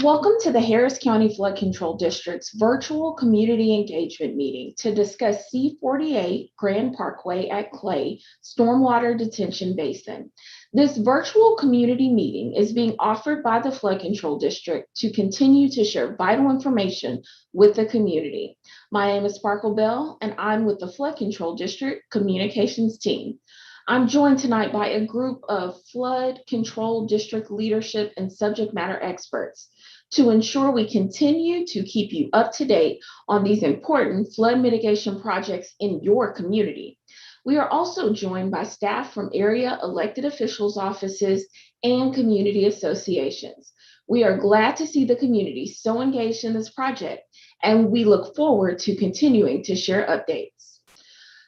Welcome to the Harris County Flood Control District's virtual community engagement meeting to discuss C-48 Grand Parkway at Clay Stormwater Detention Basin. This virtual community meeting is being offered by the Flood Control District to continue to share vital information with the community. My name is Sparkle Bell, and I'm with the Flood Control District Communications team. I'm joined tonight by a group of flood control district leadership and subject matter experts to ensure we continue to keep you up to date on these important flood mitigation projects in your community. We are also joined by staff from area elected officials' offices and community associations. We are glad to see the community so engaged in this project, and we look forward to continuing to share updates.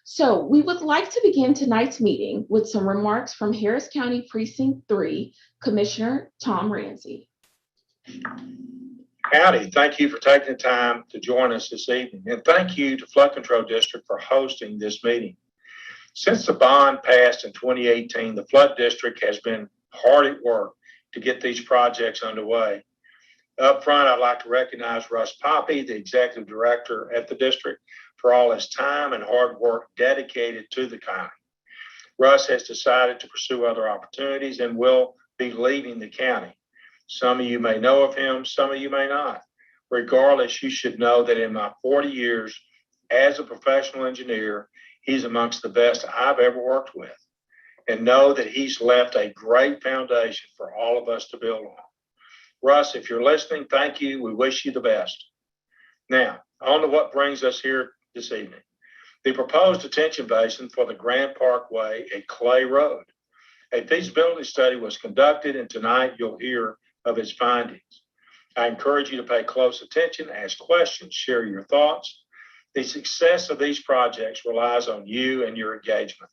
So we would like to begin tonight's meeting with some remarks from Harris County Precinct 3, Commissioner Tom Ramsey. Howdy, thank you for taking the time to join us this evening. And thank you to Flood Control District for hosting this meeting. Since the bond passed in 2018, the Flood District has been hard at work to get these projects underway. Up front, I'd like to recognize Russ Poppy, the Executive Director at the district, for all his time and hard work dedicated to the county. Russ has decided to pursue other opportunities and will be leaving the county. Some of you may know of him, some of you may not. Regardless, you should know that in my 40 years as a professional engineer, he's amongst the best I've ever worked with. And know that he's left a great foundation for all of us to build on. Russ, if you're listening, thank you. We wish you the best. Now, on to what brings us here this evening. The proposed detention basin for the Grand Parkway at Clay Road. A feasibility study was conducted, and tonight you'll hear of its findings. I encourage you to pay close attention, ask questions, share your thoughts. The success of these projects relies on you and your engagement.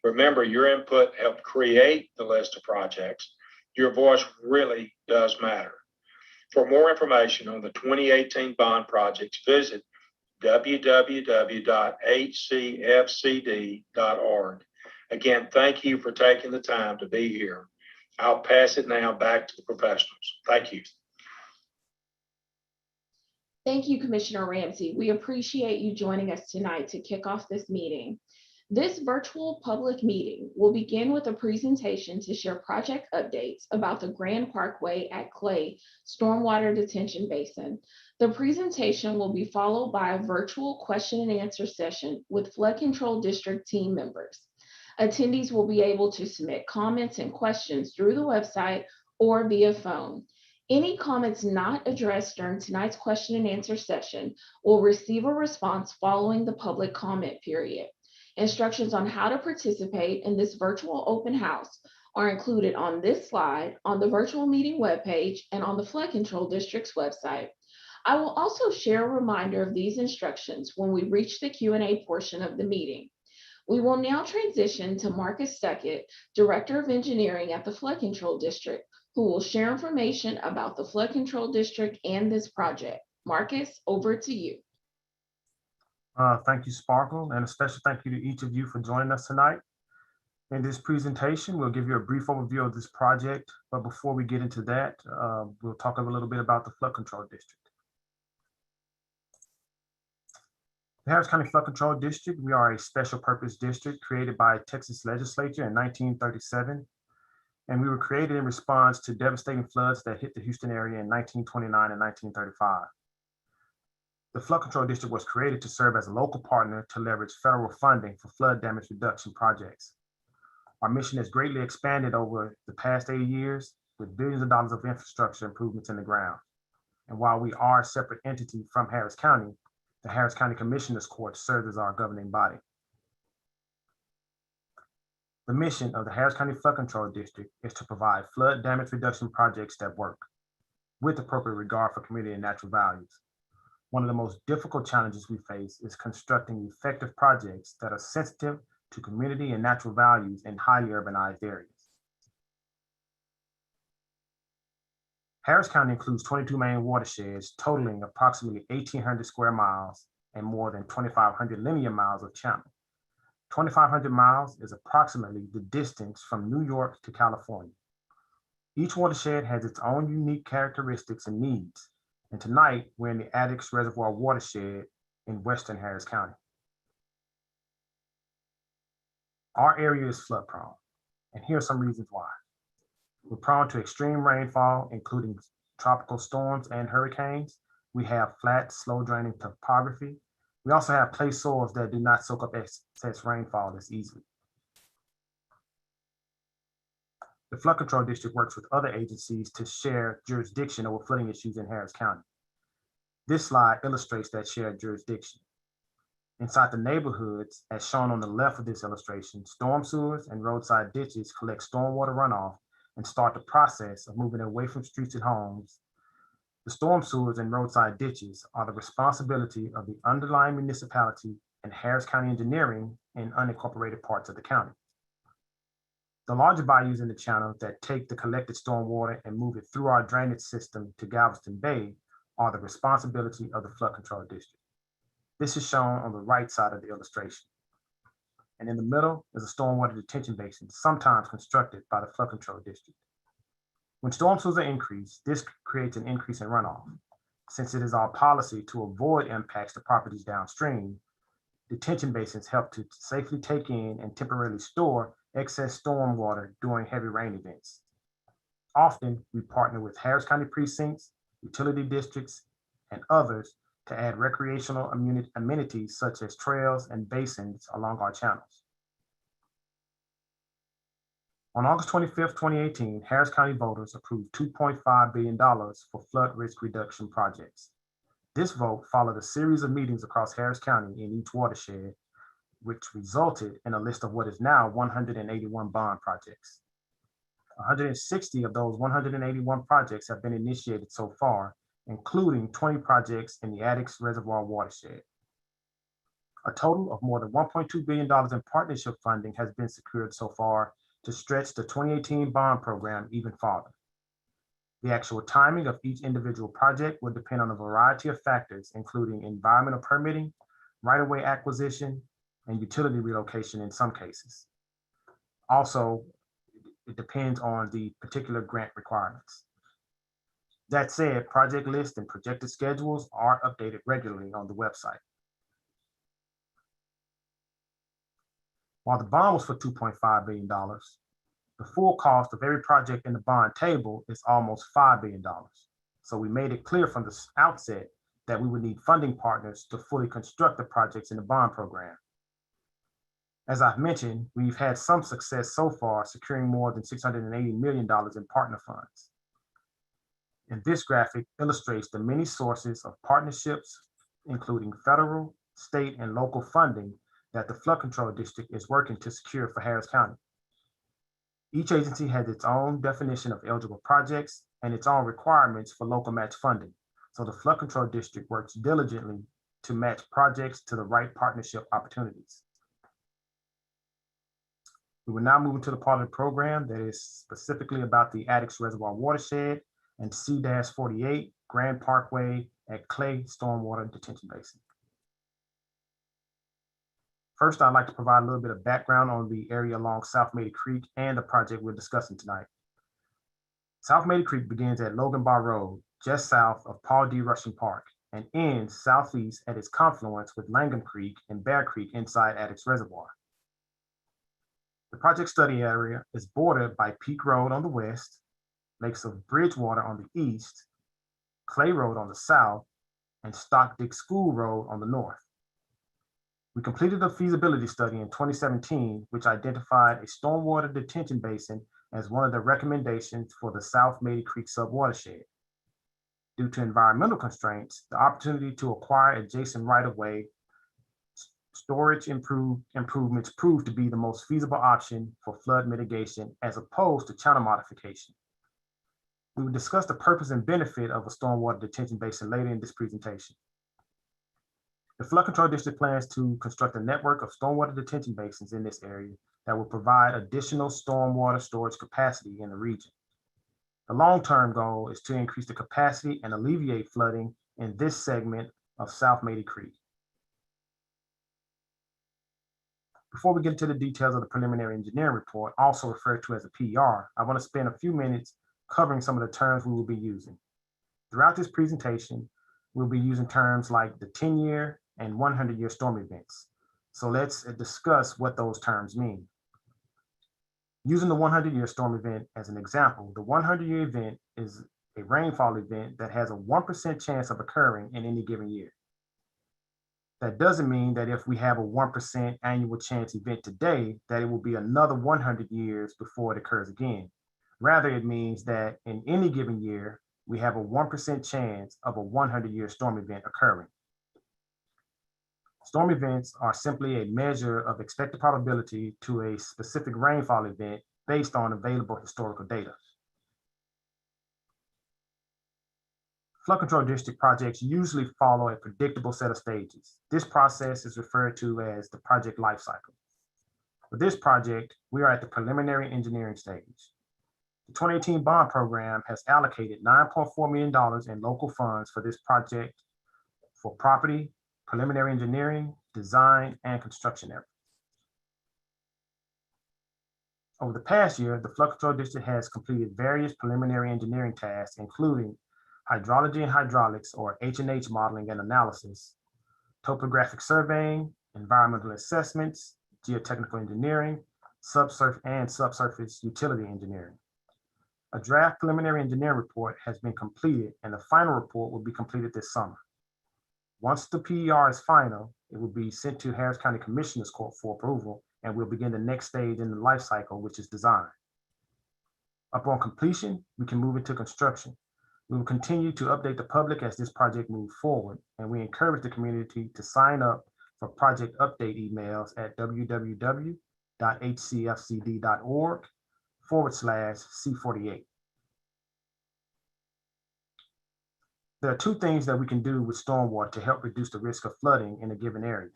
Remember, your input helped create the list of projects. Your voice really does matter. For more information on the 2018 bond projects, visit www.hcfcd.org. Again, thank you for taking the time to be here. I'll pass it now back to the professionals. Thank you. Thank you, Commissioner Ramsey. We appreciate you joining us tonight to kick off this meeting. This virtual public meeting will begin with a presentation to share project updates about the Grand Parkway at Clay Stormwater Detention Basin. The presentation will be followed by a virtual question and answer session with Flood Control District team members. Attendees will be able to submit comments and questions through the website or via phone. Any comments not addressed during tonight's question and answer session will receive a response following the public comment period. Instructions on how to participate in this virtual open house are included on this slide, on the virtual meeting webpage, and on the Flood Control District's website. I will also share a reminder of these instructions when we reach the Q&A portion of the meeting. We will now transition to Marcus Stuckett, Director of Engineering at the Flood Control District, who will share information about the Flood Control District and this project. Marcus, over to you. Thank you, Sparkle, and a special thank you to each of you for joining us tonight. In this presentation, we'll give you a brief overview of this project, but before we get into that, we'll talk a little bit about the Flood Control District. The Harris County Flood Control District, we are a special purpose district created by Texas legislature in 1937, and we were created in response to devastating floods that hit the Houston area in 1929 and 1935. The Flood Control District was created to serve as a local partner to leverage federal funding for flood damage reduction projects. Our mission has greatly expanded over the past 80 years with billions of dollars of infrastructure improvements in the ground. And while we are a separate entity from Harris County, the Harris County Commissioners Court serves as our governing body. The mission of the Harris County Flood Control District is to provide flood damage reduction projects that work with appropriate regard for community and natural values. One of the most difficult challenges we face is constructing effective projects that are sensitive to community and natural values in highly urbanized areas. Harris County includes 22 main watersheds totaling approximately 1,800 square miles and more than 2,500 linear miles of channel. 2,500 miles is approximately the distance from New York to California. Each watershed has its own unique characteristics and needs. And tonight, we're in the Addicks Reservoir watershed in Western Harris County. Our area is flood prone, and here are some reasons why. We're prone to extreme rainfall, including tropical storms and hurricanes. We have flat, slow draining topography. We also have clay soils that do not soak up excess rainfall as easily. The Flood Control District works with other agencies to share jurisdiction over flooding issues in Harris County. This slide illustrates that shared jurisdiction. Inside the neighborhoods, as shown on the left of this illustration, storm sewers and roadside ditches collect stormwater runoff and start the process of moving it away from streets and homes. The storm sewers and roadside ditches are the responsibility of the underlying municipality and Harris County engineering in unincorporated parts of the county. The larger bayous in the channel that take the collected stormwater and move it through our drainage system to Galveston Bay are the responsibility of the Flood Control District. This is shown on the right side of the illustration. And in the middle is a stormwater detention basin, sometimes constructed by the Flood Control District. When storm sewers are increased, this creates an increase in runoff. Since it is our policy to avoid impacts to properties downstream, detention basins help to safely take in and temporarily store excess storm water during heavy rain events. Often, we partner with Harris County precincts, utility districts, and others to add recreational amenities such as trails and basins along our channels. On August 25th, 2018, Harris County voters approved $2.5 billion for flood risk reduction projects. This vote followed a series of meetings across Harris County in each watershed, which resulted in a list of what is now 181 bond projects. 160 of those 181 projects have been initiated so far, including 20 projects in the Addicks Reservoir watershed. A total of more than $1.2 billion in partnership funding has been secured so far to stretch the 2018 bond program even farther. The actual timing of each individual project will depend on a variety of factors, including environmental permitting, right-of-way acquisition, and utility relocation in some cases. Also, it depends on the particular grant requirements. That said, project lists and projected schedules are updated regularly on the website. While the bond was for $2.5 billion, the full cost of every project in the bond table is almost $5 billion. So we made it clear from the outset that we would need funding partners to fully construct the projects in the bond program. As I've mentioned, we've had some success so far, securing more than $680 million in partner funds. And this graphic illustrates the many sources of partnerships, including federal, state, and local funding that the Flood Control District is working to secure for Harris County. Each agency has its own definition of eligible projects and its own requirements for local match funding. So the Flood Control District works diligently to match projects to the right partnership opportunities. We will now move into the part of the program that is specifically about the Addicks Reservoir watershed and C-48 Grand Parkway at Clay Stormwater Detention Basin. First, I'd like to provide a little bit of background on the area along South Mady Creek and the project we're discussing tonight. South Mady Creek begins at Logan Bar Road, just south of Paul D. Rushing Park, and ends southeast at its confluence with Langham Creek and Bear Creek inside Addicks Reservoir. The project study area is bordered by Peak Road on the west, Lakes of Bridgewater on the east, Clay Road on the south, and Stockdick School Road on the north. We completed a feasibility study in 2017, which identified a stormwater detention basin as one of the recommendations for the South Mady Creek subwatershed. Due to environmental constraints, the opportunity to acquire adjacent right-of-way storage improvements proved to be the most feasible option for flood mitigation as opposed to channel modification. We will discuss the purpose and benefit of a stormwater detention basin later in this presentation. The Flood Control District plans to construct a network of stormwater detention basins in this area that will provide additional stormwater storage capacity in the region. The long-term goal is to increase the capacity and alleviate flooding in this segment of South Mady Creek. Before we get into the details of the preliminary engineering report, also referred to as a PR, I want to spend a few minutes covering some of the terms we will be using. Throughout this presentation, we'll be using terms like the 10-year and 100-year storm events. So let's discuss what those terms mean. Using the 100-year storm event as an example, the 100-year event is a rainfall event that has a 1% chance of occurring in any given year. That doesn't mean that if we have a 1% annual chance event today, that it will be another 100 years before it occurs again. Rather, it means that in any given year, we have a 1% chance of a 100-year storm event occurring. Storm events are simply a measure of expected probability to a specific rainfall event based on available historical data. Flood control district projects usually follow a predictable set of stages. This process is referred to as the project life cycle. For this project, we are at the preliminary engineering stage. The 2018 bond program has allocated $9.4 million in local funds for this project for property, preliminary engineering, design, and construction efforts. Over the past year, the Flood Control District has completed various preliminary engineering tasks, including hydrology and hydraulics, or H&H modeling and analysis, topographic surveying, environmental assessments, geotechnical engineering, subsurface utility engineering. A draft preliminary engineering report has been completed, and the final report will be completed this summer. Once the PER is final, it will be sent to Harris County Commissioners Court for approval, and we'll begin the next stage in the life cycle, which is design. Upon completion, we can move into construction. We will continue to update the public as this project moves forward, and we encourage the community to sign up for project update emails at www.hcfcd.org/C48. There are two things that we can do with stormwater to help reduce the risk of flooding in a given area.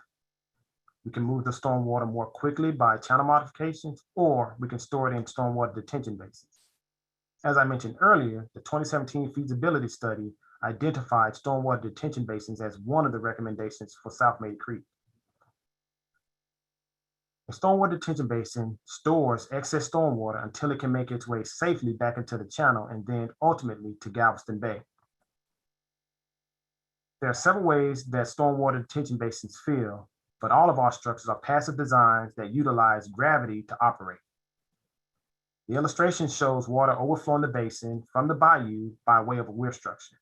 We can move the stormwater more quickly by channel modifications, or we can store it in stormwater detention basins. As I mentioned earlier, the 2017 feasibility study identified stormwater detention basins as one of the recommendations for South Maid Creek. A stormwater detention basin stores excess stormwater until it can make its way safely back into the channel and then ultimately to Galveston Bay. There are several ways that stormwater detention basins fill, but all of our structures are passive designs that utilize gravity to operate. The illustration shows water overflowing the basin from the bayou by way of a weir structure.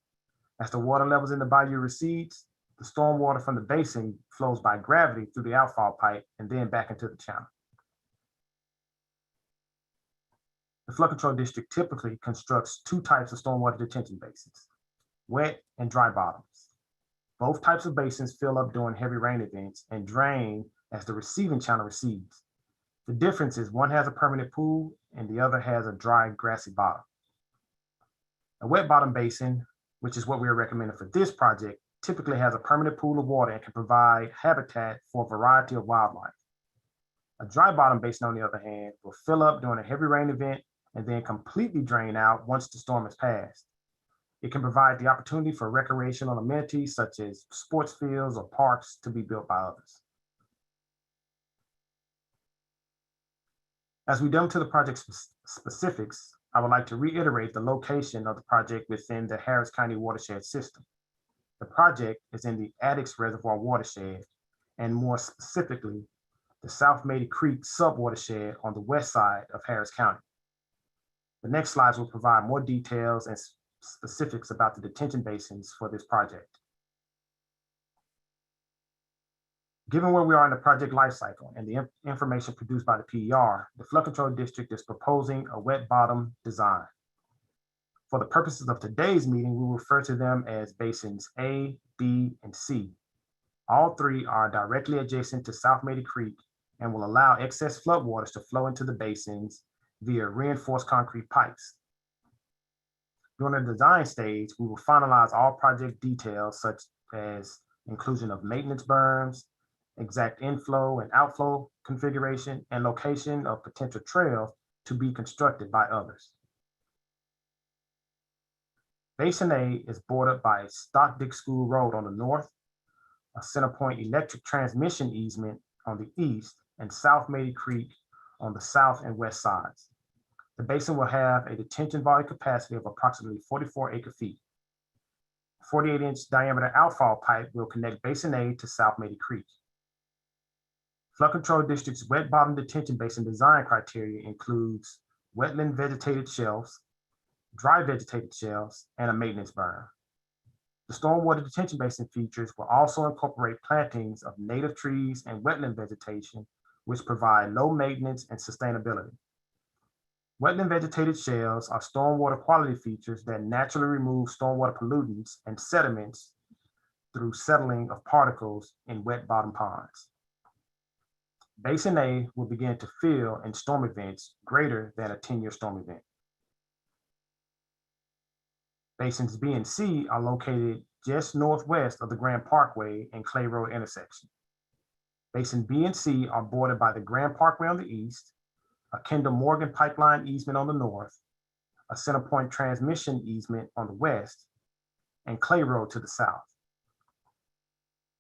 As the water levels in the bayou recedes, the stormwater from the basin flows by gravity through the outfall pipe and then back into the channel. The Flood Control District typically constructs two types of stormwater detention basins, wet and dry bottoms. Both types of basins fill up during heavy rain events and drain as the receiving channel recedes. The difference is one has a permanent pool and the other has a dry, grassy bottom. A wet bottom basin, which is what we are recommending for this project, typically has a permanent pool of water and can provide habitat for a variety of wildlife. A dry bottom basin, on the other hand, will fill up during a heavy rain event and then completely drain out once the storm has passed. It can provide the opportunity for recreational amenities such as sports fields or parks to be built by others. As we delve into the project specifics, I would like to reiterate the location of the project within the Harris County watershed system. The project is in the Addicks Reservoir watershed, and more specifically, the South Maid Creek subwatershed on the west side of Harris County. The next slides will provide more details and specifics about the detention basins for this project. Given where we are in the project lifecycle and the information produced by the PER, the Flood Control District is proposing a wet bottom design. For the purposes of today's meeting, we will refer to them as basins A, B, and C. All three are directly adjacent to South Maid Creek and will allow excess floodwaters to flow into the basins via reinforced concrete pipes. During the design stage, we will finalize all project details such as inclusion of maintenance berms, exact inflow and outflow configuration, and location of potential trails to be constructed by others. Basin A is bordered by Stockdick School Road on the north, a Centerpoint electric transmission easement on the east, and South Maid Creek on the south and west sides. The basin will have a detention volume capacity of approximately 44 acre-feet. 48-inch diameter outfall pipe will connect Basin A to South Mady Creek. Flood Control District's wet bottom detention basin design criteria includes wetland vegetated shelves, dry vegetated shelves, and a maintenance berm. The stormwater detention basin features will also incorporate plantings of native trees and wetland vegetation, which provide low maintenance and sustainability. Wetland vegetated shelves are stormwater quality features that naturally remove stormwater pollutants and sediments through settling of particles in wet bottom ponds. Basin A will begin to fill in storm events greater than a 10-year storm event. Basins B and C are located just northwest of the Grand Parkway and Clay Road intersection. Basin B and C are bordered by the Grand Parkway on the east, a Kendall Morgan pipeline easement on the north, a Centerpoint transmission easement on the west, and Clay Road to the south.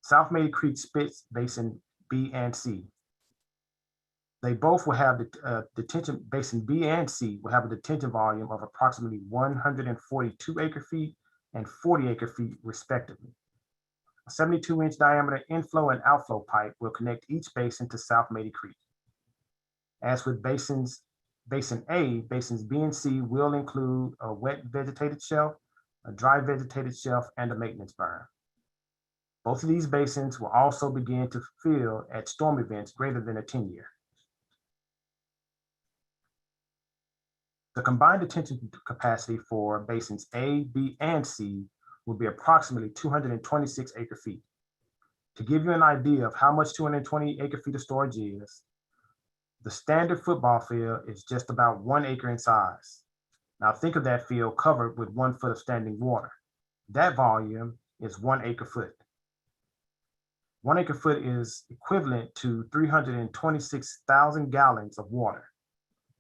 South Mady Creek splits Basin B and C. They both will have detention, Basin B and C will have a detention volume of approximately 142 acre-feet and 40 acre-feet respectively. A 72-inch diameter inflow and outflow pipe will connect each basin to South Mady Creek. As with Basin A, Basins B and C will include a wet vegetated shelf, a dry vegetated shelf, and a maintenance berm. Both of these basins will also begin to fill at storm events greater than a 10-year. The combined detention capacity for basins A, B, and C will be approximately 226 acre-feet. To give you an idea of how much 220 acre-feet of storage is, the standard football field is just about 1 acre in size. Now think of that field covered with 1 foot of standing water. That volume is 1 acre-foot. 1 acre-foot is equivalent to 326,000 gallons of water.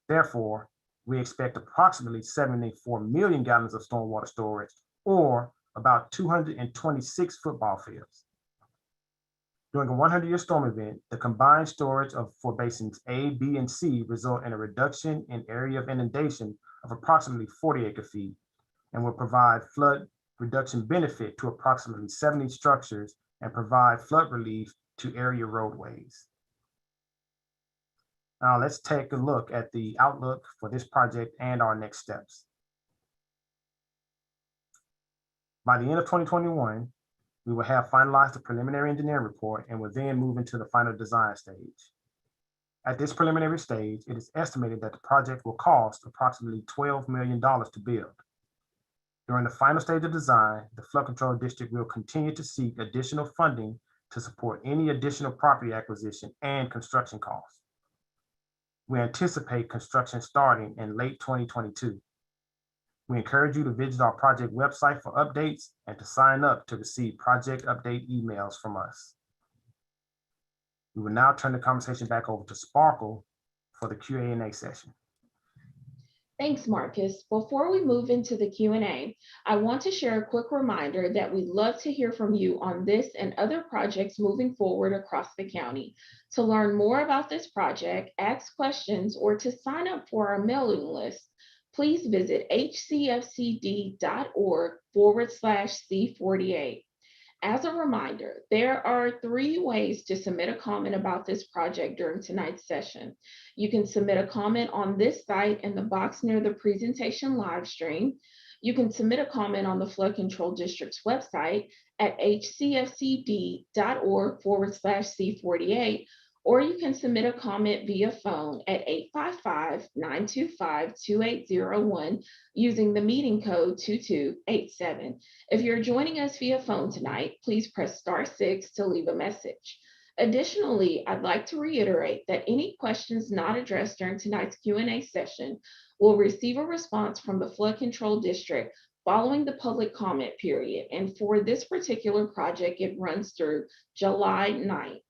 Therefore, we expect approximately 74 million gallons of stormwater storage, or about 226 football fields. During a 100-year storm event, the combined storage for basins A, B, and C result in a reduction in area of inundation of approximately 40 acre-feet and will provide flood reduction benefit to approximately 70 structures and provide flood relief to area roadways. Now let's take a look at the outlook for this project and our next steps. By the end of 2021, we will have finalized the preliminary engineering report and will then move into the final design stage. At this preliminary stage, it is estimated that the project will cost approximately $12 million to build. During the final stage of design, the Flood Control District will continue to seek additional funding to support any additional property acquisition and construction costs. We anticipate construction starting in late 2022. We encourage you to visit our project website for updates and to sign up to receive project update emails from us. We will now turn the conversation back over to Sparkle for the Q&A session. Thanks, Marcus. Before we move into the Q&A, I want to share a quick reminder that we'd love to hear from you on this and other projects moving forward across the county. To learn more about this project, ask questions, or to sign up for our mailing list, please visit hcfcd.org/C48. As a reminder, there are 3 ways to submit a comment about this project during tonight's session. You can submit a comment on this site in the box near the presentation live stream. You can submit a comment on the Flood Control District's website at hcfcd.org/C48, or you can submit a comment via phone at 855-925-2801 using the meeting code 2287. If you're joining us via phone tonight, please press *6 to leave a message. Additionally, I'd like to reiterate that any questions not addressed during tonight's Q&A session will receive a response from the Flood Control District following the public comment period. And for this particular project, it runs through July 9th.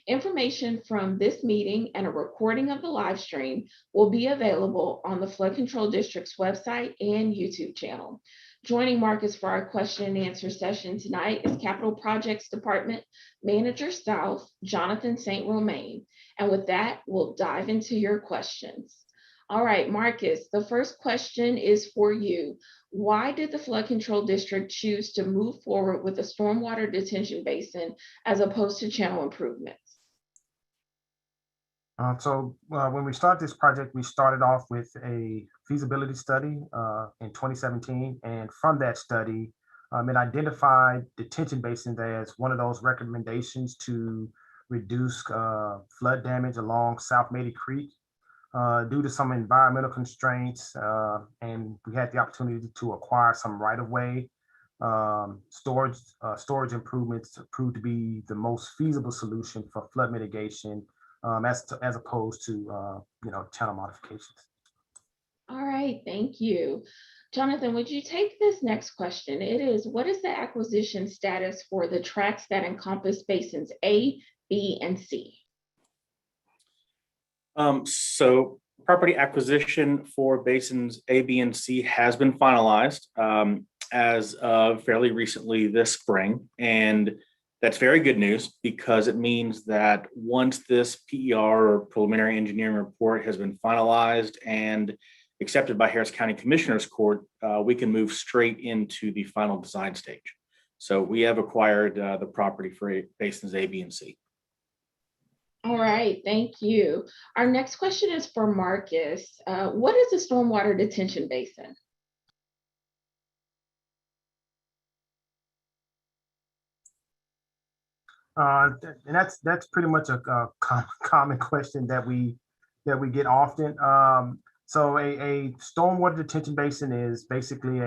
Information from this meeting and a recording of the live stream will be available on the Flood Control District's website and YouTube channel. Joining Marcus for our question and answer session tonight is Capital Projects Department Manager South, Jonathan St. Romain. And with that, we'll dive into your questions. All right, Marcus, the first question is for you. Why did the Flood Control District choose to move forward with a stormwater detention as opposed to channel improvements? When we started this project, we started off with a feasibility study in 2017. And from that study, it identified detention basins as one of those recommendations to reduce flood damage along South Mady Creek due to some environmental constraints. And we had the opportunity to acquire some right-of-way storage improvements proved to be the most feasible solution for flood mitigation as opposed to channel modifications. All right, thank you. Jonathan, would you take this next question? It is, what is the acquisition status for the tracts that encompass basins A, B, and C? So property acquisition for basins A, B, and C has been finalized as of fairly recently this spring. And that's very good news because it means that once this PER or preliminary engineering report has been finalized and accepted by Harris County Commissioners Court, we can move straight into the final design stage. So we have acquired the property for basins A, B, and C. All right, thank you. Our next question is for Marcus. What is a stormwater detention basin? And that's pretty much a common question that we get often. So a stormwater detention basin is basically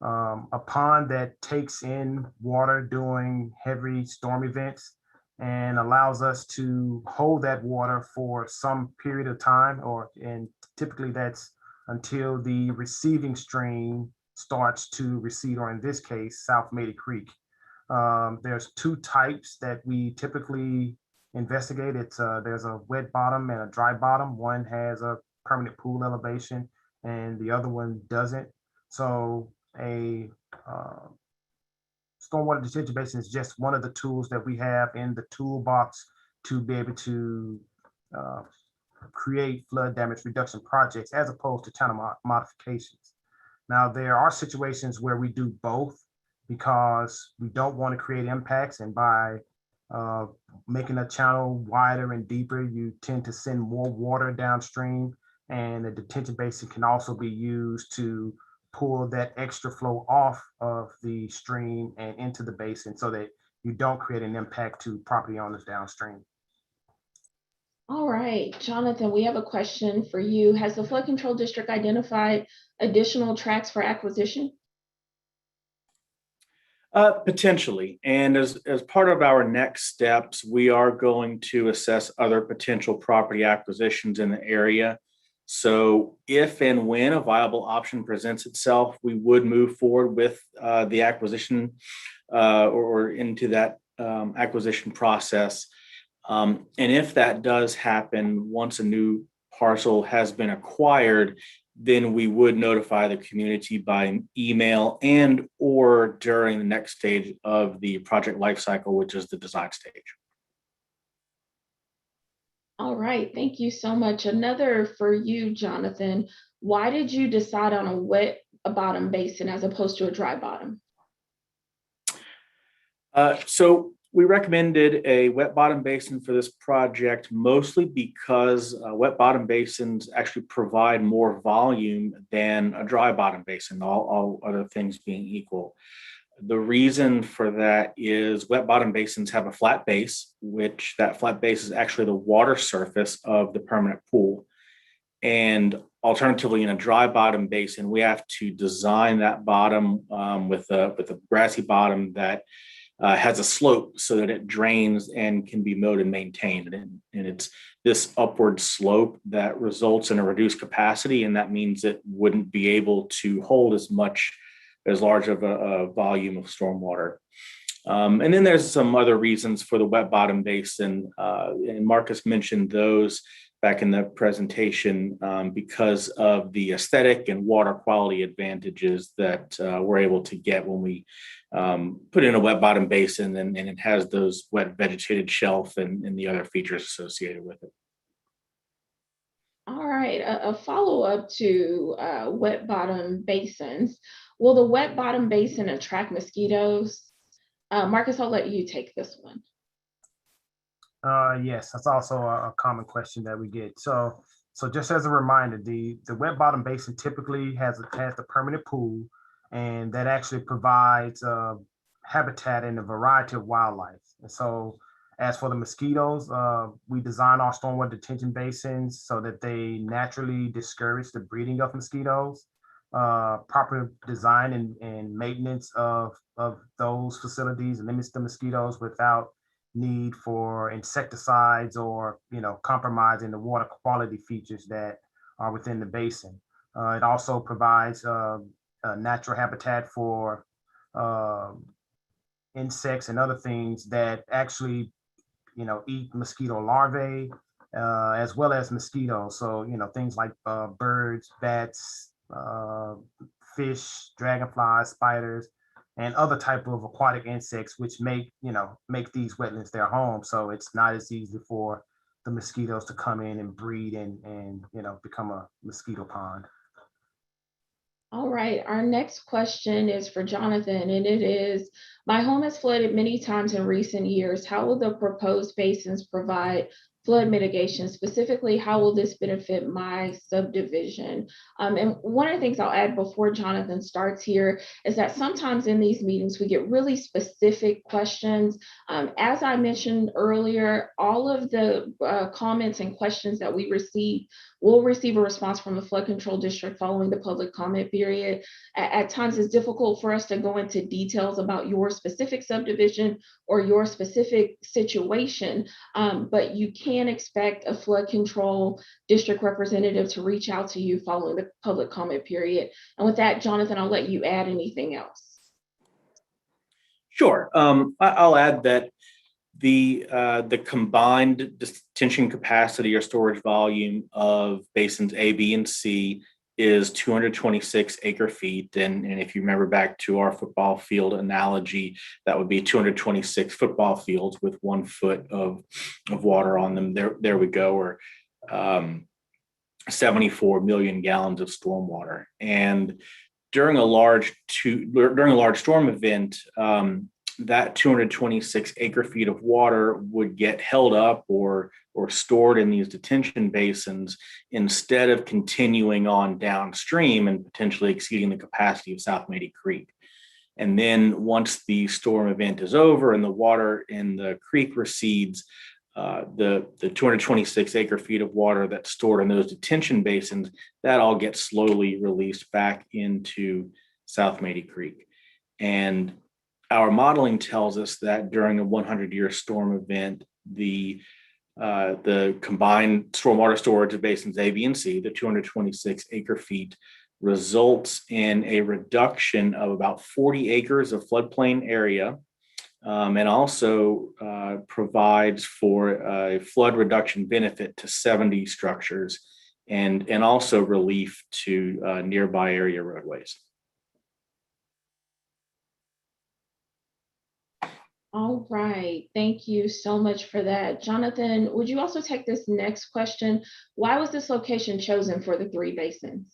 a pond that takes in water during heavy storm events and allows us to hold that water for some period of time, and typically that's until the receiving stream starts to recede, or in this case, South Mady Creek. There's two types that we typically investigate. There's a wet bottom and a dry bottom. One has a permanent pool elevation and the other one doesn't. So a stormwater detention basin is just one of the tools that we have in the toolbox to be able to create flood damage reduction projects as opposed to channel modifications. Now, there are situations where we do both because we don't want to create impacts, and by making a channel wider and deeper, you tend to send more water downstream, and the detention basin can also be used to pull that extra flow off of the stream and into the basin so that you don't create an impact to property owners downstream. All right, Jonathan, we have a question for you. Has the Flood Control District identified additional tracts for acquisition? Potentially. And as part of our next steps, we are going to assess other potential property acquisitions in the area. So if and when a viable option presents itself, we would move forward with the acquisition or into that acquisition process. And if that does happen, once a new parcel has been acquired, then we would notify the community by email and or during the next stage of the project lifecycle, which is the design stage. All right, thank you so much. Another for you, Jonathan. Why did you decide on a wet bottom basin as opposed to a dry bottom? So we recommended a wet bottom basin for this project, mostly because wet bottom basins actually provide more volume than a dry bottom basin, all other things being equal. The reason for that is wet bottom basins have a flat base, which that flat base is actually the water surface of the permanent pool. And alternatively, in a dry bottom basin, we have to design that bottom with a grassy bottom that has a slope so that it drains and can be mowed and maintained. And it's this upward slope that results in a reduced capacity, and that means it wouldn't be able to hold as large of a volume of stormwater. And then there's some other reasons for the wet bottom basin, and Marcus mentioned those back in the presentation because of the aesthetic and water quality advantages that we're able to get when we put in a wet bottom basin, and it has those wet vegetated shelf and the other features associated with it. All right, a follow-up to wet bottom basins. Will the wet bottom basin attract mosquitoes? Marcus, I'll let you take this one. Yes, that's also a common question that we get. So just as a reminder, the wet bottom basin typically has the permanent pool, and that actually provides habitat in a variety of wildlife. And so, as for the mosquitoes, we design our stormwater detention basins so that they naturally discourage the breeding of mosquitoes. Proper design and maintenance of those facilities limits the mosquitoes without need for insecticides or compromising the water quality features that are within the basin. It also provides a natural habitat for insects and other things that actually eat mosquito larvae as well as mosquitoes. So things like birds, bats, fish, dragonflies, spiders, and other type of aquatic insects, which make these wetlands their home. So it's not as easy for the mosquitoes to come in and breed and become a mosquito pond. All right, our next question is for Jonathan, and it is, my home has flooded many times in recent years. How will the proposed basins provide flood mitigation? Specifically, how will this benefit my subdivision? And one of the things I'll add before Jonathan starts here is that sometimes in these meetings, we get really specific questions. As I mentioned earlier, all of the comments and questions that we receive will receive a response from the flood control district following the public comment period. At times, it's difficult for us to go into details about your specific subdivision or your specific situation, but you can expect a flood control district representative to reach out to you following the public comment period. And with that, Jonathan, I'll let you add anything else. Sure. I'll add that the combined detention capacity or storage volume of basins A, B, and C is 226 acre feet. And if you remember back to our football field analogy, that would be 226 football fields with 1 foot of water on them. There we go, or 74 million gallons of stormwater. And during a large storm event, that 226 acre feet of water would get held up or stored in these detention basins instead of continuing on downstream and potentially exceeding the capacity of South Mady Creek. And then once the storm event is over and the water in the creek recedes, the 226 acre feet of water that's stored in those detention basins, that all gets slowly released back into South Mady Creek. And our modeling tells us that during a 100-year storm event, the combined stormwater storage of basins A, B, and C, the 226 acre feet, results in a reduction of about 40 acres of floodplain area, and also provides for a flood reduction benefit to 70 structures and also relief to nearby area roadways. All right, thank you so much for that. Jonathan, would you also take this next question? Why was this location chosen for the 3 basins?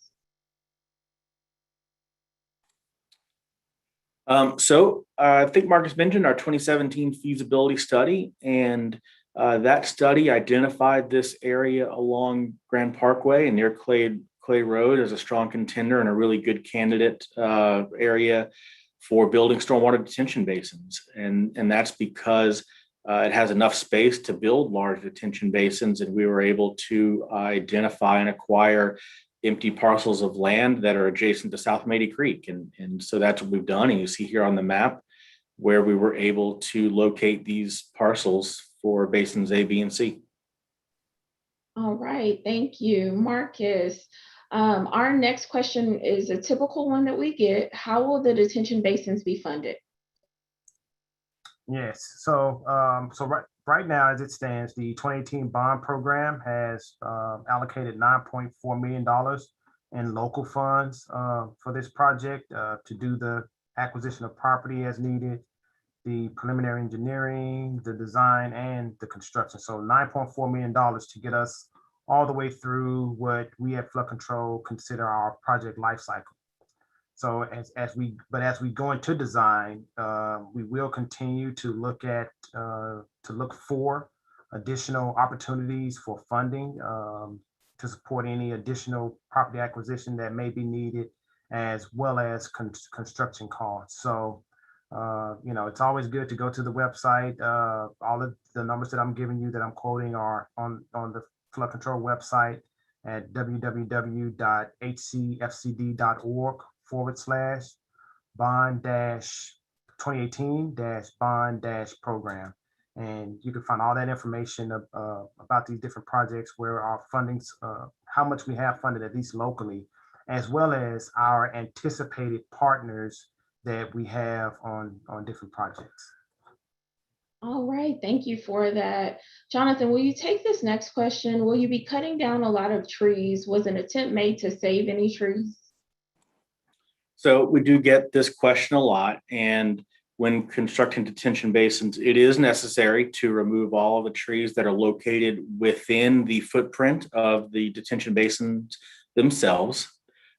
So I think Marcus mentioned our 2017 feasibility study, and that study identified this area along Grand Parkway and near Clay Road as a strong contender and a really good candidate area for building stormwater detention basins. And that's because it has enough space to build large detention basins, and we were able to identify and acquire empty parcels of land that are adjacent to South Mady Creek. And so that's what we've done. And you see here on the map where we were able to locate these parcels for basins A, B, and C. All right, thank you, Marcus. Our next question is a typical one that we get. How will the detention basins be funded? Yes, so right now, as it stands, the 2018 bond program has allocated $9.4 million in local funds for this project to do the acquisition of property as needed, the preliminary engineering, the design, and the construction. So $9.4 million to get us all the way through what we at Flood Control consider our project life cycle. So as we go into design, we will continue to look for additional opportunities for funding to support any additional property acquisition that may be needed, as well as construction costs. So, it's always good to go to the website. All of the numbers that I'm giving you, that I'm quoting, are on the Flood Control website at www.hcfcd.org/bond-2018-bond-program. And you can find all that information about these different projects, where our fundings, how much we have funded, at least locally, as well as our anticipated partners that we have on different projects. All right, thank you for that. Jonathan, will you take this next question? Will you be cutting down a lot of trees? Was an attempt made to save any trees? So we do get this question a lot, and when constructing detention basins, it is necessary to remove all of the trees that are located within the footprint of the detention basins themselves.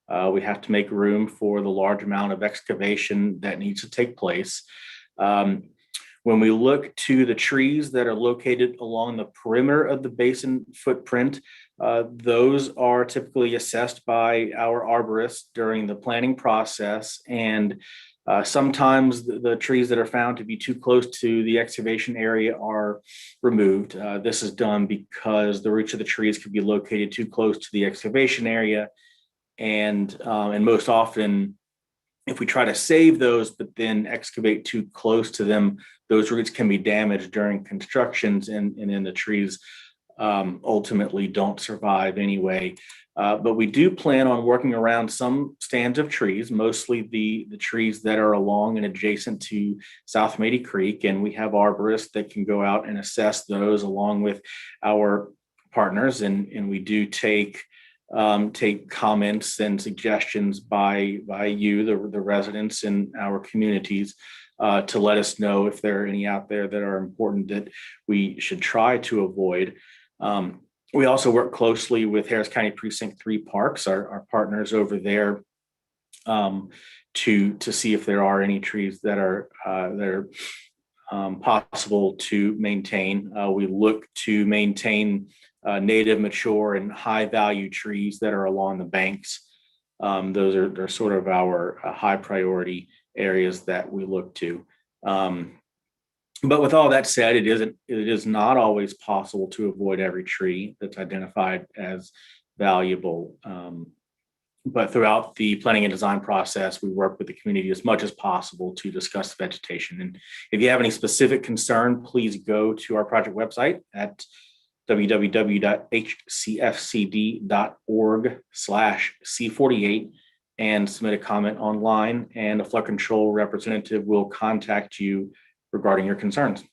We have to make room for the large amount of excavation that needs to take place. When we look to the trees that are located along the perimeter of the basin footprint, those are typically assessed by our arborists during the planning process. And sometimes the trees that are found to be too close to the excavation area are removed. This is done because the roots of the trees could be located too close to the excavation area. And most often, if we try to save those, but then excavate too close to them, those roots can be damaged during constructions, and then the trees ultimately don't survive anyway. But we do plan on working around some stands of trees, mostly the trees that are along and adjacent to South Mady Creek. And we have arborists that can go out and assess those along with our partners. And we do take comments and suggestions by you, the residents in our communities, to let us know if there are any out there that are important that we should try to avoid. We also work closely with Harris County Precinct 3 Parks, our partners over there, to see if there are any trees that are possible to maintain. We look to maintain native, mature, and high value trees that are along the banks. They're sort of our high priority areas that we look to. But with all that said, it is not always possible to avoid every tree that's identified as valuable. But throughout the planning and design process, we work with the community as much as possible to discuss vegetation. And if you have any specific concern, please go to our project website at www.hcfcd.org/C48 and submit a comment online, and a flood control representative will contact you regarding your concerns.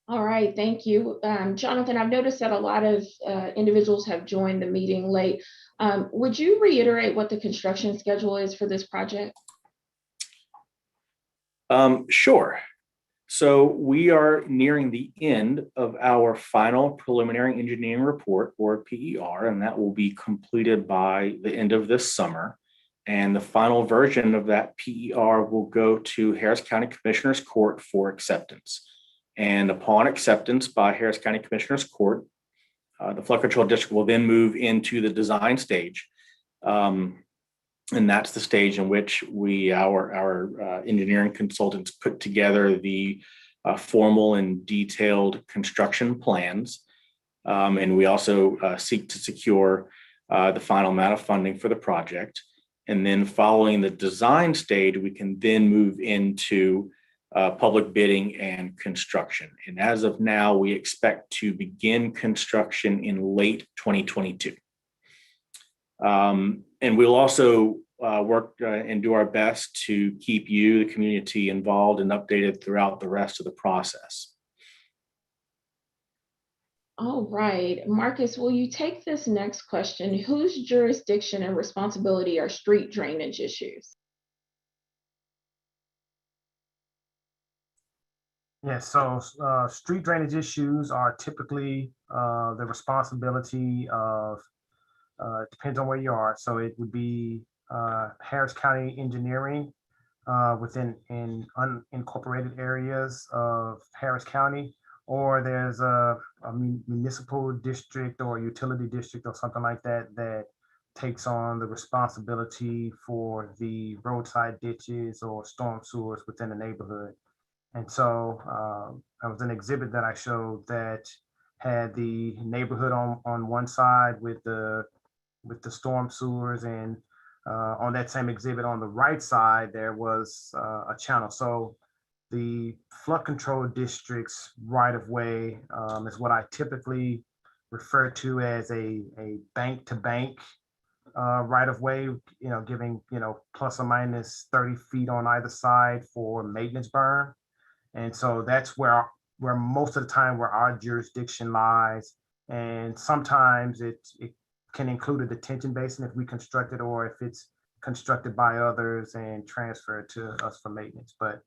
All right, thank you. Jonathan, I've noticed that a lot of individuals have joined the meeting late. Would you reiterate what the construction schedule is for this project? Sure. So we are nearing the end of our final preliminary engineering report, or PER, and that will be completed by the end of this summer. And the final version of that PER will go to Harris County Commissioners Court for acceptance. And upon acceptance by Harris County Commissioners Court, the Flood Control District will then move into the design stage. And that's the stage in which our engineering consultants put together the formal and detailed construction plans. And we also seek to secure the final amount of funding for the project. And then following the design stage, we can then move into public bidding and construction. And as of now, we expect to begin construction in late 2022. And we'll also work and do our best to keep you, the community, involved and updated throughout the rest of the process. All right, Marcus, will you take this next question? Whose jurisdiction and responsibility are street drainage issues? Yeah, so street drainage issues are typically the responsibility of, it depends on where you are. So it would be Harris County Engineering within in unincorporated areas of Harris County, or there's a municipal district or utility district or something like that that takes on the responsibility for the roadside ditches or storm sewers within the neighborhood. And so there was an exhibit that I showed that had the neighborhood on one side with the storm sewers, and on that same exhibit on the right side, there was a channel. So the flood control district's right of way is what I typically refer to as a bank to bank right of way, giving, plus or minus 30 feet on either side for maintenance burn. And so that's where most of the time where our jurisdiction lies. And sometimes it can include a detention basin if we construct it, or if it's constructed by others and transferred to us for maintenance. But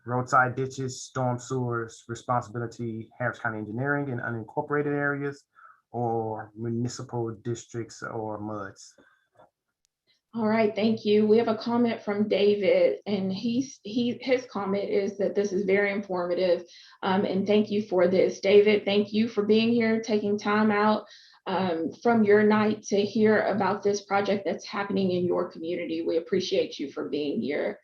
roadside ditches, storm sewers, responsibility, Harris County Engineering in unincorporated areas, or municipal districts or MUDs. All right, thank you. We have a comment from David, and his comment is that this is very informative, and thank you for this. David, thank you for being here, taking time out from your night to hear about this project that's happening in your community. We appreciate you for being here.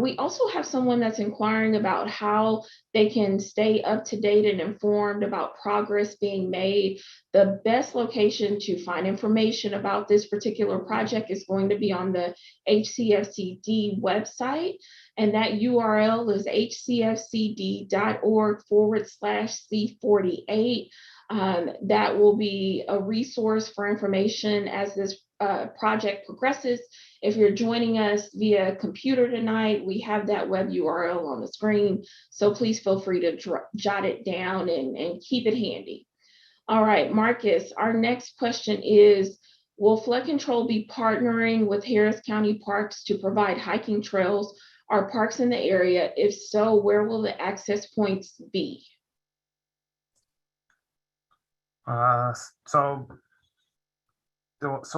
We also have someone that's inquiring about how they can stay up to date and informed about progress being made. The best location to find information about this particular project is going to be on the HCFCD website, and that URL is hcfcd.org/C48. That will be a resource for information as this project progresses. If you're joining us via computer tonight, we have that web URL on the screen, so please feel free to jot it down and keep it handy. All right, Marcus, our next question is, will flood control be partnering with Harris County Parks to provide hiking trails or parks in the area? If so, where will the access points be? So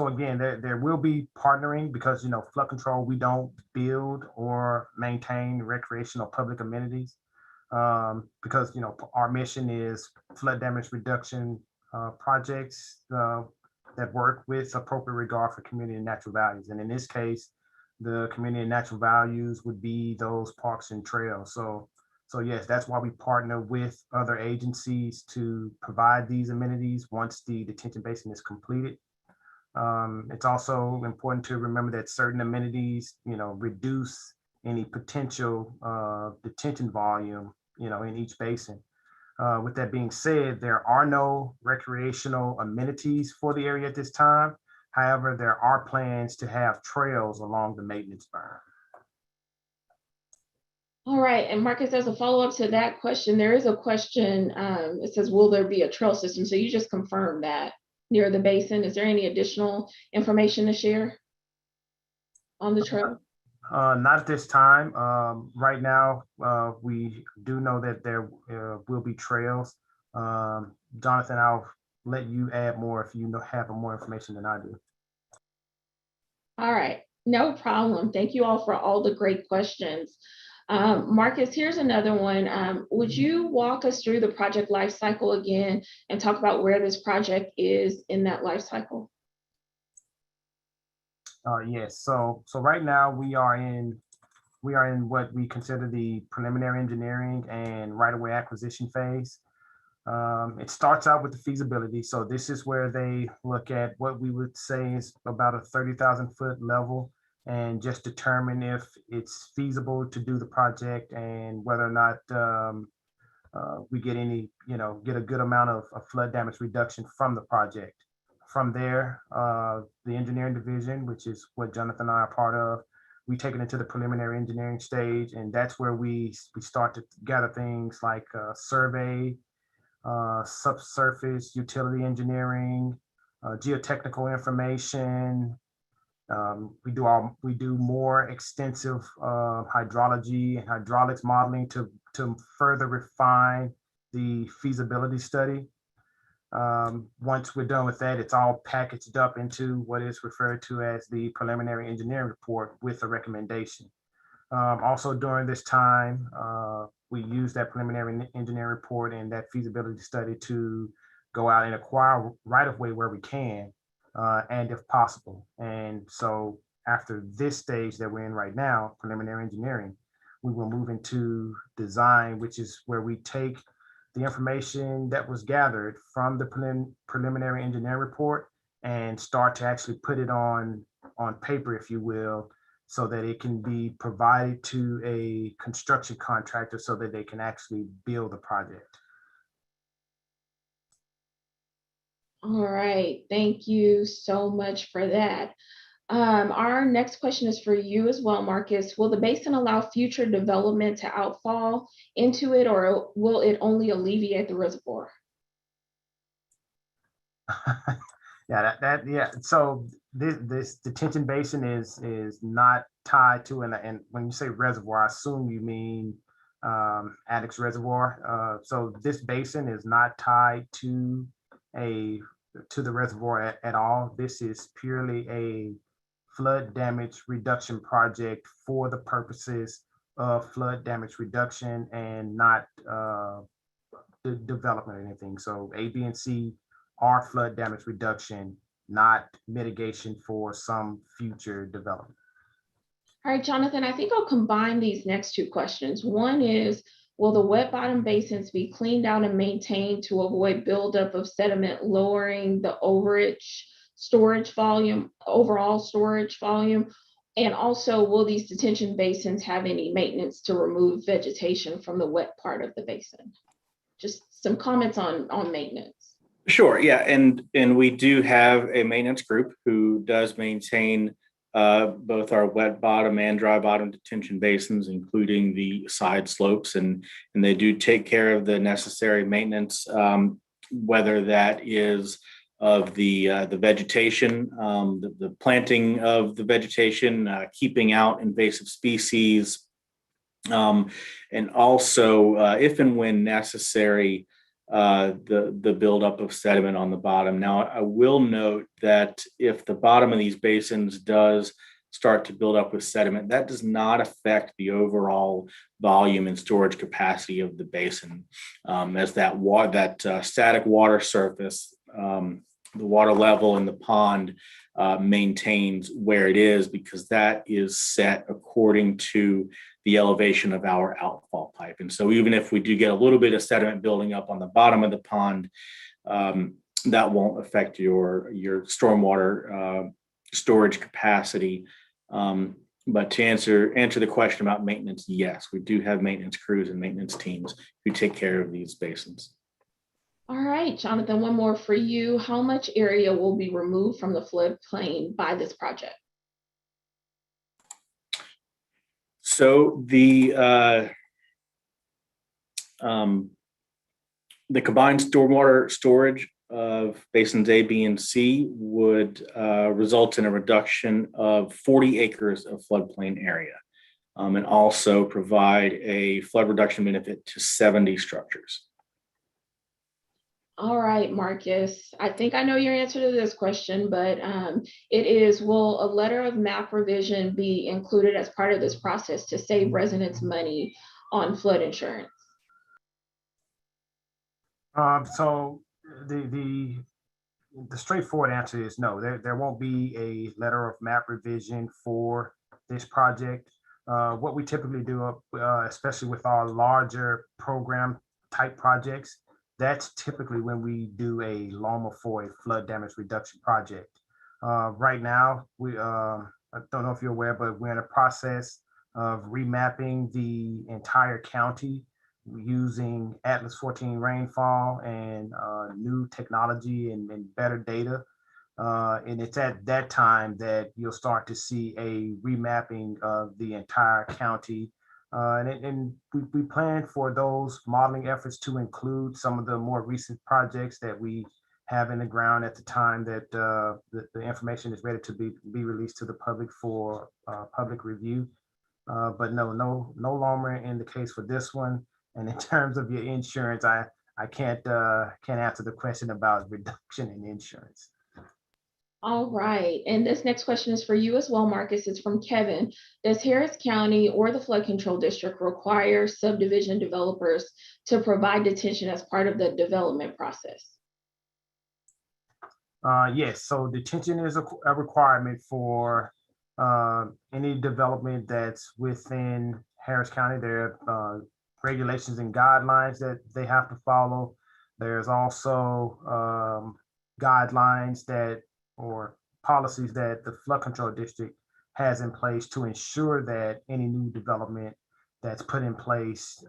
again, there will be partnering because, flood control, we don't build or maintain recreational public amenities because, our mission is flood damage reduction projects that work with appropriate regard for community and natural values. And in this case, the community and natural values would be those parks and trails. So yes, that's why we partner with other agencies to provide these amenities once the detention basin is completed. It's also important to remember that certain amenities, reduce any potential detention volume, in each basin. With that being said, there are no recreational amenities for the area at this time. However, there are plans to have trails along the maintenance burn. All right, and Marcus, as a follow-up to that question, there is a question, it says, will there be a trail system? So you just confirmed that near the basin. Is there any additional information to share on the trail? Not at this time. Right now, we do know that there will be trails. Jonathan, I'll let you add more if you have more information than I do. All right, no problem. Thank you all for all the great questions. Marcus, here's another one. Would you walk us through the project life cycle again and talk about where this project is in that life cycle? Yes. So right now we are in what we consider the preliminary engineering and right-of-way acquisition phase. It starts out with the feasibility. So this is where they look at what we would say is about a 30,000 foot level and just determine if it's feasible to do the project and whether or not we get get a good amount of flood damage reduction from the project. From there, the engineering division, which is what Jonathan and I are part of, we take it into the preliminary engineering stage, and that's where we start to gather things like survey, subsurface utility engineering, geotechnical information. We do more extensive hydrology and hydraulics modeling to to further refine the feasibility study. Once we're done with that, it's all packaged up into what is referred to as the preliminary engineering report with a recommendation. Also during this time, we use that preliminary engineering report and that feasibility study to go out and acquire right-of-way where we can, and if possible. And so after this stage that we're in right now, preliminary engineering, we will move into design, which is where we take the information that was gathered from the preliminary engineering report and start to actually put it on paper, if you will, so that it can be provided to a construction contractor so that they can actually build the project. All right, thank you so much for that. Our next question is for you as well, Marcus. Will the basin allow future development to outfall into it, or will it only alleviate the reservoir? Yeah. So this detention basin is not tied to, and when you say reservoir, I assume you mean Addicks Reservoir. So this basin is not tied to the reservoir at all. This is purely a flood damage reduction project for the purposes of flood damage reduction and not development or anything. So A, B, and C are flood damage reduction, not mitigation for some future development. All right, Jonathan, I think I'll combine these next two questions. One is, will the wet bottom basins be cleaned out and maintained to avoid buildup of sediment, lowering the overage storage volume, overall storage volume? And also, will these detention basins have any maintenance to remove vegetation from the wet part of the basin? Just some comments on maintenance. Sure, yeah, and we do have a maintenance group who does maintain both our wet bottom and dry bottom detention basins, including the side slopes, and they do take care of the necessary maintenance, whether that is of the vegetation, the planting of the vegetation, keeping out invasive species, and also, if and when necessary, the buildup of sediment on the bottom. Now, I will note that if the bottom of these basins does start to build up with sediment, that does not affect the overall volume and storage capacity of the basin, as that static water surface, the water level in the pond maintains where it is, because that is set according to the elevation of our outfall pipe. And so even if we do get a little bit of sediment building up on the bottom of the pond, that won't affect your stormwater storage capacity. But to answer the question about maintenance, yes, we do have maintenance crews and maintenance teams who take care of these basins. All right, Jonathan, one more for you. How much area will be removed from the floodplain by this project? So the combined stormwater storage of basins A, B, and C would result in a reduction of 40 acres of floodplain area, and also provide a flood reduction benefit to 70 structures. All right, Marcus, I think I know your answer to this question, but it is, will a letter of map revision be included as part of this process to save residents money on flood insurance? So the straightforward answer is no. There won't be a letter of map revision for this project. What we typically do, especially with our larger program type projects, that's typically when we do a LOMA for a flood damage reduction project. Right now, I don't know if you're aware, but we're in a process of remapping the entire county using Atlas 14 rainfall and new technology and better data. And it's at that time that you'll start to see a remapping of the entire county. And we plan for those modeling efforts to include some of the more recent projects that we have in the ground at the time that the information is ready to be released to the public for public review. But no longer in the case for this one. And in terms of your insurance, I can't answer the question about reduction in insurance. All right, and this next question is for you as well, Marcus. It's from Kevin. Does Harris County or the Flood Control District require subdivision developers to provide detention as part of the development process? Yes, so detention is a requirement for any development that's within Harris County. There are regulations and guidelines that they have to follow. There's also guidelines or policies that the Flood Control District has in place to ensure that any new development that's put in place,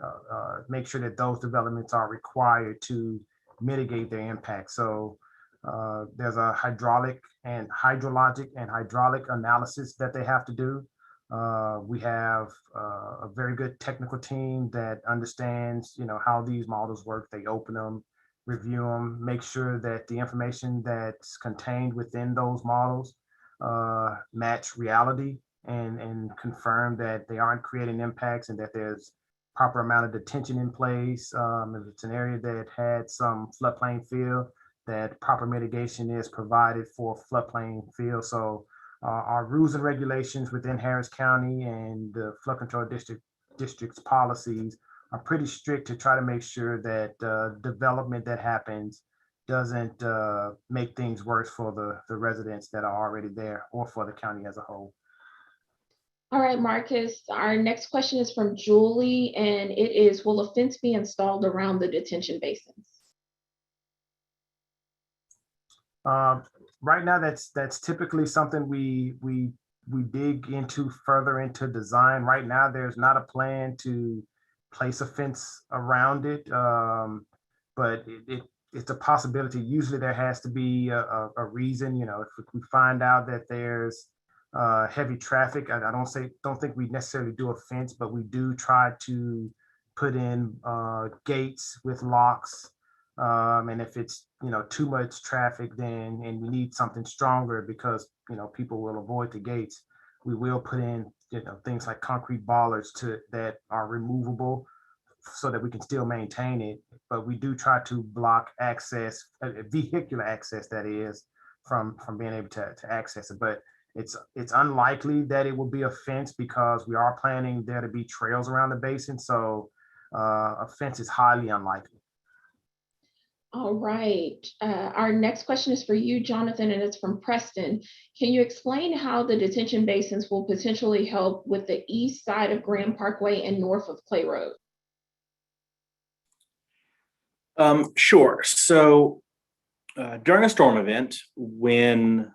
make sure that those developments are required to mitigate their impact. So there's a hydrologic and hydraulic analysis that they have to do. We have a very good technical team that understands, how these models work. They open them, review them, make sure that the information that's contained within those models match reality and confirm that they aren't creating impacts and that there's proper amount of detention in place. If it's an area that had some floodplain fill, that proper mitigation is provided for floodplain fill. So our rules and regulations within Harris County and the Flood Control District's policies are pretty strict to try to make sure that development that happens doesn't make things worse for the residents that are already there or for the county as a whole. All right, Marcus, our next question is from Julie, and it is, will a fence be installed around the detention basins? Right now, that's typically something we dig into further into design. Right now, there's not a plan to place a fence around it, but it's a possibility. Usually, there has to be a reason. If we find out that there's heavy traffic, I don't think we necessarily do a fence, but we do try to put in gates with locks. And if it's too much traffic, and we need something stronger because people will avoid the gates, we will put in things like concrete bollards that are removable so that we can still maintain it. But we do try to block access, vehicular access, that is, from being able to access it. But it's unlikely that it will be a fence because we are planning there to be trails around the basin. So a fence is highly unlikely. All right, our next question is for you, Jonathan, and it's from Preston. Can you explain how the detention basins will potentially help with the east side of Grand Parkway and north of Clay Road? Sure. So during a storm event, when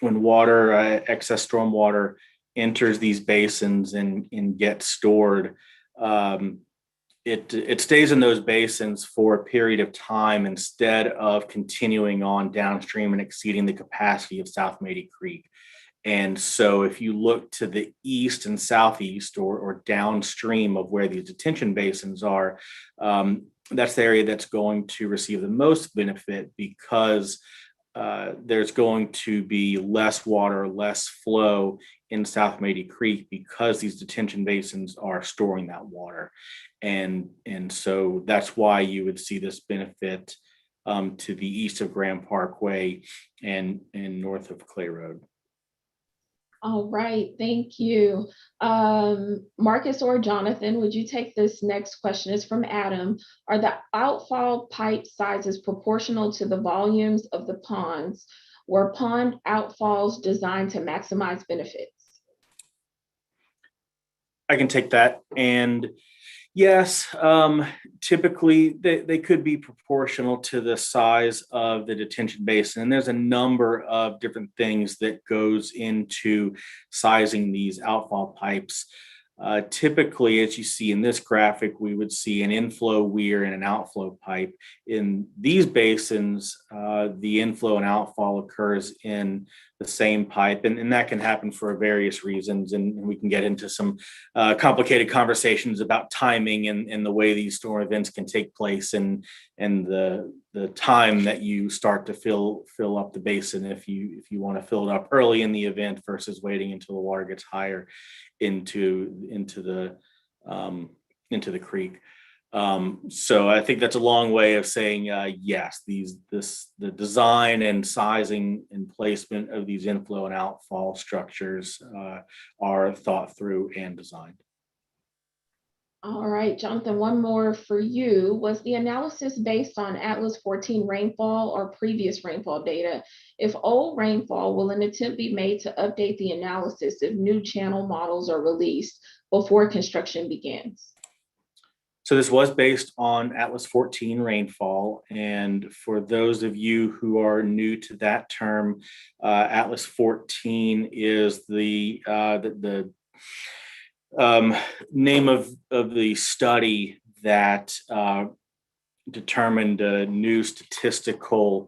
water, excess stormwater enters these basins and gets stored, it stays in those basins for a period of time instead of continuing on downstream and exceeding the capacity of South Mady Creek. And so if you look to the east and southeast or downstream of where these detention basins are, that's the area that's going to receive the most benefit because there's going to be less water, less flow in South Mady Creek because these detention basins are storing that water. And so that's why you would see this benefit to the east of Grand Parkway and north of Clay Road. All right, thank you. Marcus or Jonathan, would you take this next question? It's from Adam. Are the outfall pipe sizes proportional to the volumes of the ponds? Were pond outfalls designed to maximize benefits? I can take that. And yes, typically they could be proportional to the size of the detention basin. And there's a number of different things that goes into sizing these outfall pipes. Typically, as you see in this graphic, we would see an inflow weir and an outflow pipe. In these basins, the inflow and outfall occurs in the same pipe, and that can happen for various reasons. And we can get into some complicated conversations about timing and the way these storm events can take place and the time that you start to fill up the basin if you want to fill it up early in the event versus waiting until the water gets higher into the the creek. So I think that's a long way of saying yes. The design and sizing and placement of these inflow and outfall structures are thought through and designed. All right, Jonathan, one more for you. Was the analysis based on Atlas 14 rainfall or previous rainfall data? If old rainfall, will an attempt be made to update the analysis if new channel models are released before construction begins? So this was based on Atlas 14 rainfall. And for those of you who are new to that term, Atlas 14 is the name of the study that determined a new statistical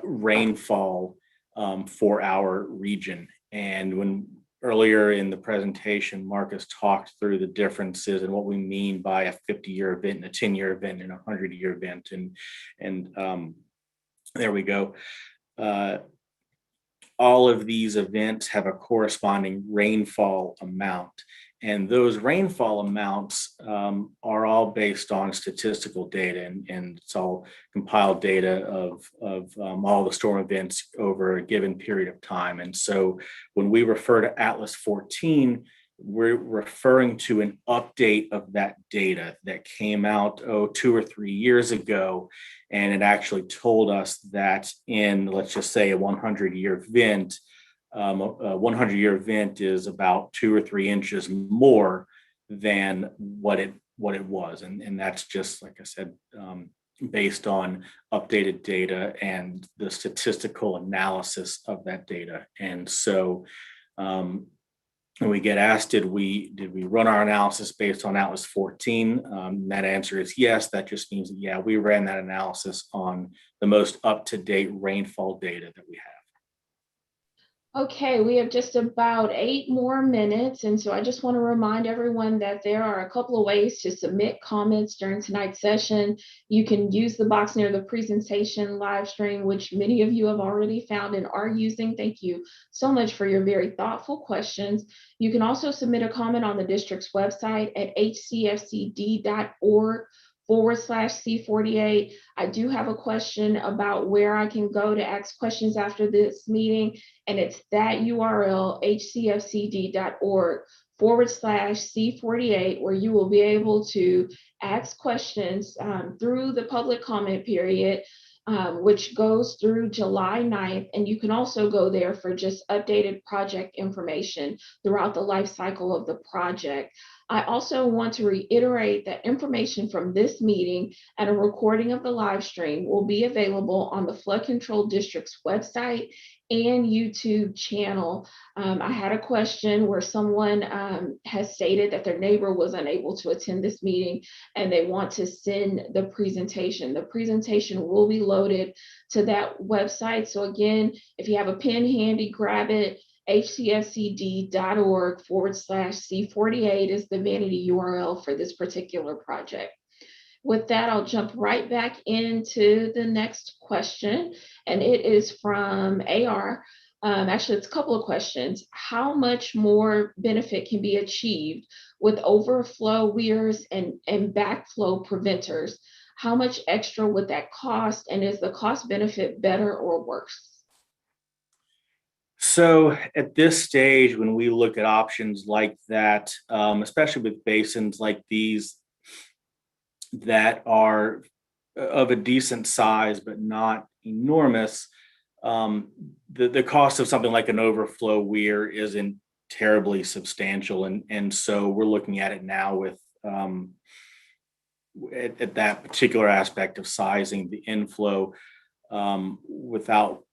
rainfall for our region. And when earlier in the presentation, Marcus talked through the differences and what we mean by a 50-year event and a 10-year event and a 100-year event. And there we go. All of these events have a corresponding rainfall amount. And those rainfall amounts are all based on statistical data, and it's all compiled data of all the storm events over a given period of time. And so when we refer to Atlas 14, we're referring to an update of that data that came out 2 or 3 years ago. And it actually told us that in, let's just say, a 100-year event, a 100-year event is about 2 or 3 inches more than what it was. And that's just, like I said, based on updated data and the statistical analysis of that data. And so when we get asked, did we run our analysis based on Atlas 14? That answer is yes. That just means that, yeah, we ran that analysis on the most up-to-date rainfall data that we have. Okay, we have just about 8 more minutes. And so I just want to remind everyone that there are a couple of ways to submit comments during tonight's session. You can use the box near the presentation live stream, which many of you have already found and are using. Thank you so much for your very thoughtful questions. You can also submit a comment on the district's website at hcfcd.org/C48. I do have a question about where I can go to ask questions after this meeting, and it's that URL, hcfcd.org/C48, where you will be able to ask questions through the public comment period, which goes through July 9th. And you can also go there for just updated project information throughout the life cycle of the project. I also want to reiterate that information from this meeting and a recording of the live stream will be available on the Flood Control District's website and YouTube channel. I had a question where someone has stated that their neighbor was unable to attend this meeting and they want to send the presentation. The presentation will be loaded to that website. So again, if you have a pen handy, grab it. hcfcd.org/C48 is the vanity URL for this particular project. With that, I'll jump right back into the next question, and it is from AR. Actually, it's a couple of questions. How much more benefit can be achieved with overflow weirs and backflow preventers? How much extra would that cost, and is the cost benefit better or worse? So at this stage, when we look at options like that, especially with basins like these that are of a decent size but not enormous, the cost of something like an overflow weir isn't terribly substantial. And so we're looking at it now with at that particular aspect of sizing the inflow without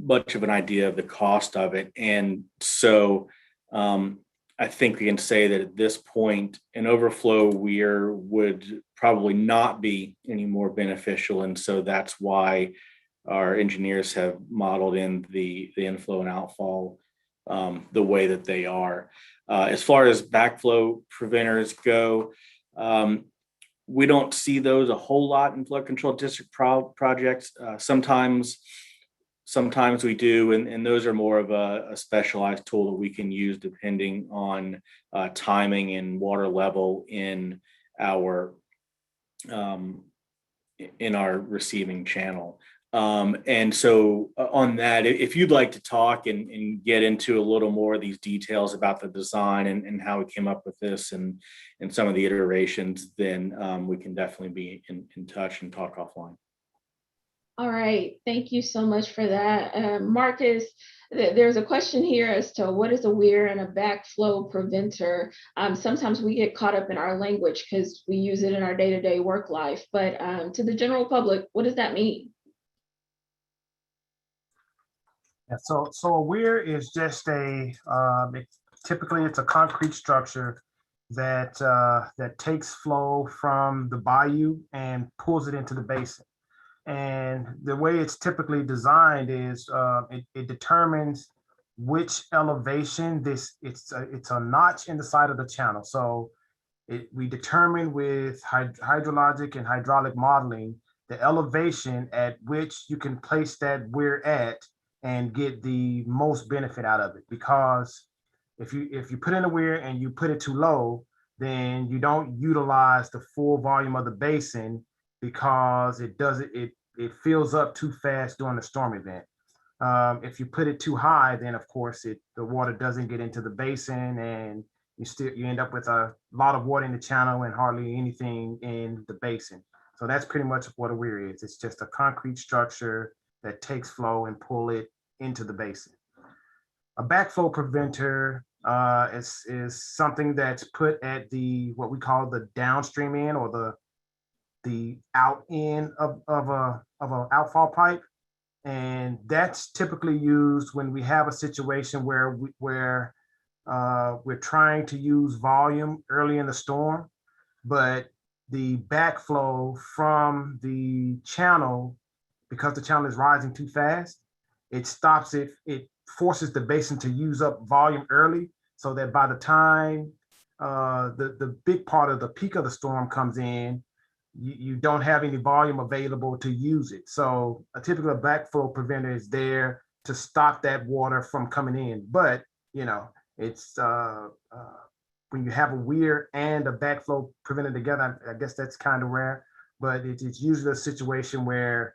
much of an idea of the cost of it. And so I think we can say that at this point, an overflow weir would probably not be any more beneficial. And so that's why our engineers have modeled in the inflow and outfall the way that they are. As far as backflow preventers go, we don't see those a whole lot in flood control district projects. Sometimes Sometimes we do, and those are more of a specialized tool that we can use depending on timing and water level our in our receiving channel. And so on that, if you'd like to talk and get into a little more of these details about the design and how we came up with this and some of the iterations, then we can definitely be in touch and talk offline. All right, thank you so much for that. Marcus, there's a question here as to what is a weir and a backflow preventer. Sometimes we get caught up in our language because we use it in our day-to-day work life, but to the general public, what does that mean? Yeah, so a weir is just typically it's a concrete structure that takes flow from the bayou and pulls it into the basin. And the way it's typically designed is it determines which elevation it's a notch in the side of the channel. So we determine with hydrologic and hydraulic modeling the elevation at which you can place that weir at and get the most benefit out of it. Because if you put in a weir and you put it too low, then you don't utilize the full volume of the basin, because it fills up too fast during the storm event. If you put it too high, then of course the water doesn't get into the basin, and you end up with a lot of water in the channel and hardly anything in the basin. So that's pretty much what a weir is. It's just a concrete structure that takes flow and pull it into the basin. A backflow preventer is something that's put at what we call the downstream end, or the out end of an outfall pipe. And that's typically used when we have a situation where we're trying to use volume early in the storm, but the backflow from the channel, because the channel is rising too fast, it stops it. It forces the basin to use up volume early, so that by the time the big part of the peak of the storm comes in, you don't have any volume available to use it. So a typical backflow preventer is there to stop that water from coming in. But it's when you have a weir and a backflow preventer together, I guess that's kind of rare. But it's usually a situation where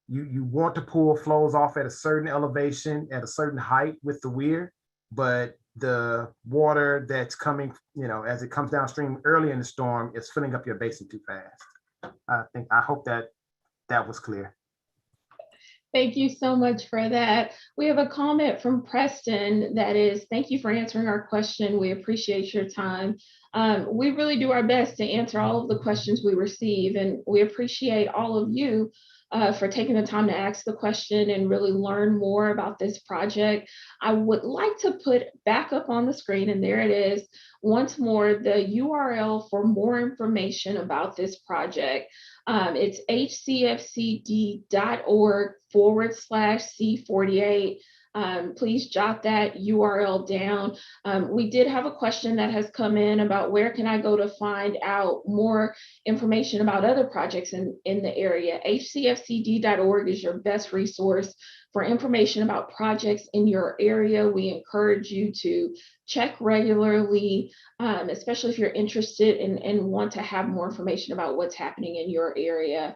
you want to pull flows off at a certain elevation, at a certain height with the weir, but the water that's coming, as it comes downstream early in the storm, is filling up your basin too fast. I hope that was clear. Thank you so much for that. We have a comment from Preston that is, thank you for answering our question. We appreciate your time. We really do our best to answer all of the questions we receive, and we appreciate all of you for taking the time to ask the question and really learn more about this project. I would like to put back up on the screen, and there it is, once more, the URL for more information about this project. It's hcfcd.org/C48. Please jot that URL down. We did have a question that has come in about where can I go to find out more information about other projects in the area. hcfcd.org is your best resource for information about projects in your area. We encourage you to check regularly, especially if you're interested and want to have more information about what's happening in your area.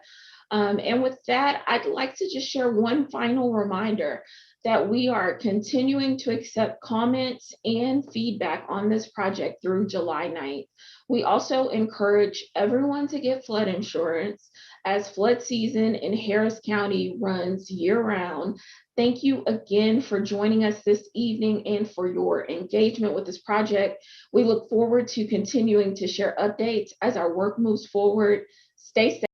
And with that, I'd like to just share one final reminder that we are continuing to accept comments and feedback on this project through July 9th. We also encourage everyone to get flood insurance, as flood season in Harris County runs year-round. Thank you again for joining us this evening and for your engagement with this project. We look forward to continuing to share updates as our work moves forward. Stay safe.